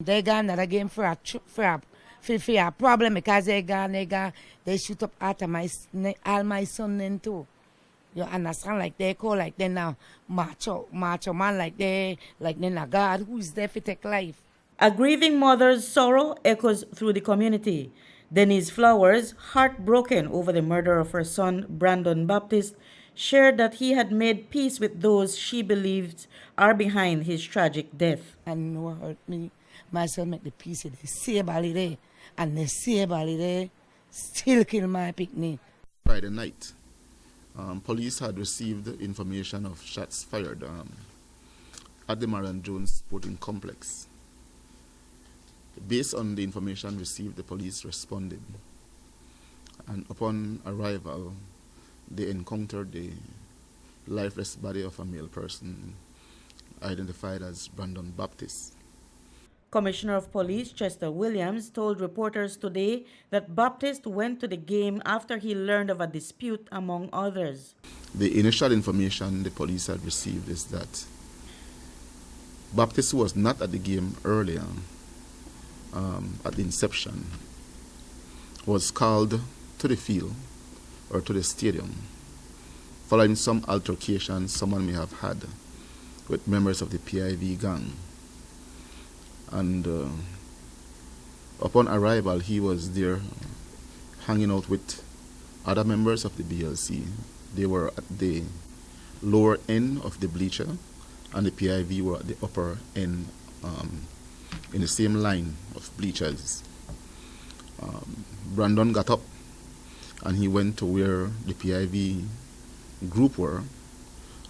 they got another game for a problem because they shoot up all my son then too. You understand? Like they call like they now macho man like they a God who is there to take life. A grieving mother's sorrow echoes through the community. Denise Flowers, heartbroken over the murder of her son Brandon Baptist, shared that he had made peace with those she believed are behind his tragic death. And you know what hurt me? My son make the peace with the same there, and the same there still kill my picnic. Friday night, police had received information of shots fired at the Marion Jones Sporting Complex. Based on the information received, the police responded, and upon arrival, they encountered the lifeless body of a male person identified as Brandon Baptist. Commissioner of Police Chester Williams told reporters today that Baptist went to the game after he learned of a dispute among others. The initial information the police had received is that Baptist, who was not at the game earlier, at the inception, was called to the field or to the stadium following some altercation someone may have had with members of the PIV gang. And upon arrival, he was there hanging out with other members of the BLC. They were at the lower end of the bleacher, and the PIV were at the upper end in the same line of bleachers. Brandon got up and he went to where the PIV group were,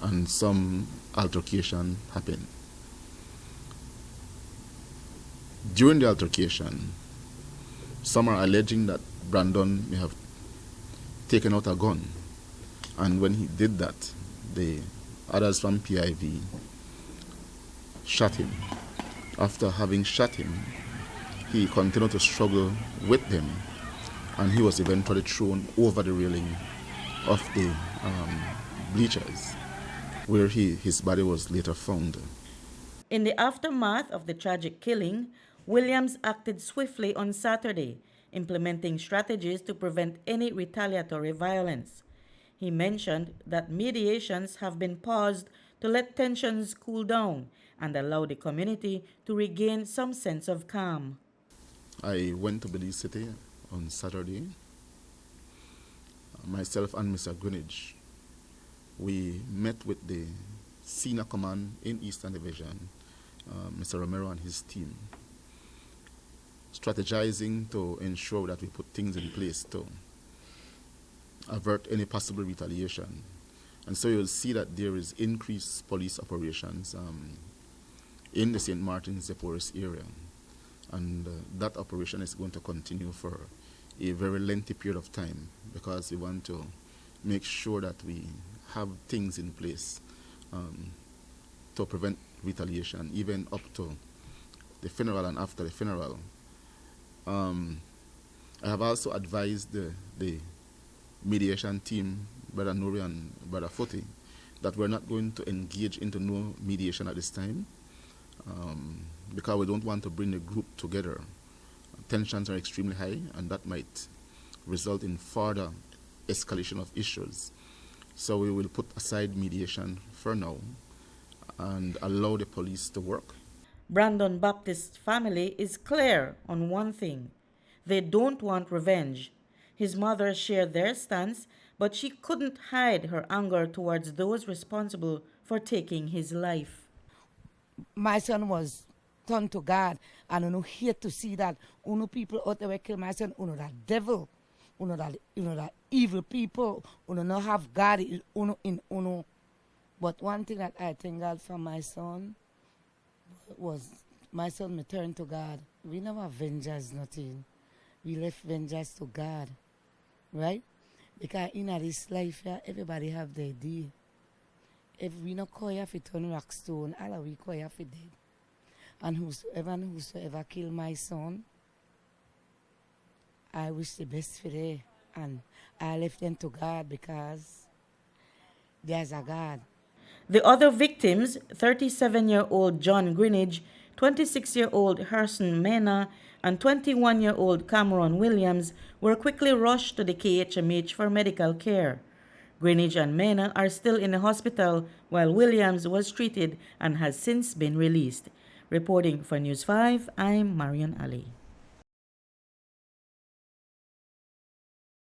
and some altercation happened. During the altercation, some are alleging that Brandon may have taken out a gun, and when he did that, the others from PIV shot him. After having shot him, he continued to struggle with them, and he was eventually thrown over the railing of the bleachers, where his body was later found. In the aftermath of the tragic killing, Williams acted swiftly on Saturday, implementing strategies to prevent any retaliatory violence. He mentioned that mediations have been paused to let tensions cool down and allow the community to regain some sense of calm. I went to Belize City on Saturday. Myself and Mr. Greenwich, we met with the senior command in Eastern Division, Mr. Romero and his team, strategizing to ensure that we put things in place to avert any possible retaliation. And so you'll see that there is increased police operations in the St. Martin's de Porres area. And that operation is going to continue for a very lengthy period of time, because we want to make sure that we have things in place to prevent retaliation, even up to the funeral and after the funeral. I have also advised the mediation team, Brother Nuri and Brother Foti, that we're not going to engage into no mediation at this time, because we don't want to bring the group together. Tensions are extremely high, and that might result in further escalation of issues. So we will put aside mediation for now and allow the police to work. Brandon Baptist's family is clear on one thing: they don't want revenge. His mother shared their stance, but she couldn't hide her anger towards those responsible for taking his life. My son was turned to God, and I hate to see that people out there kill my son. That devil, that evil people. Not have God in. But one thing that I thank God for my son was my son returned to God. We never vengeance nothing. We left vengeance to God, right? Because in this life, everybody have their day. If we not call you for turn rock stone, all we call you for dead. And whosoever kill my son, I wish the best for them. And I left them to God, because there's a God. The other victims, 37-year-old John Greenwich, 26-year-old Herson Mena and 21-year-old Cameron Williams were quickly rushed to the KHMH for medical care. Greenidge and Mena are still in the hospital, while Williams was treated and has since been released. Reporting for News 5, I'm Marion Ali.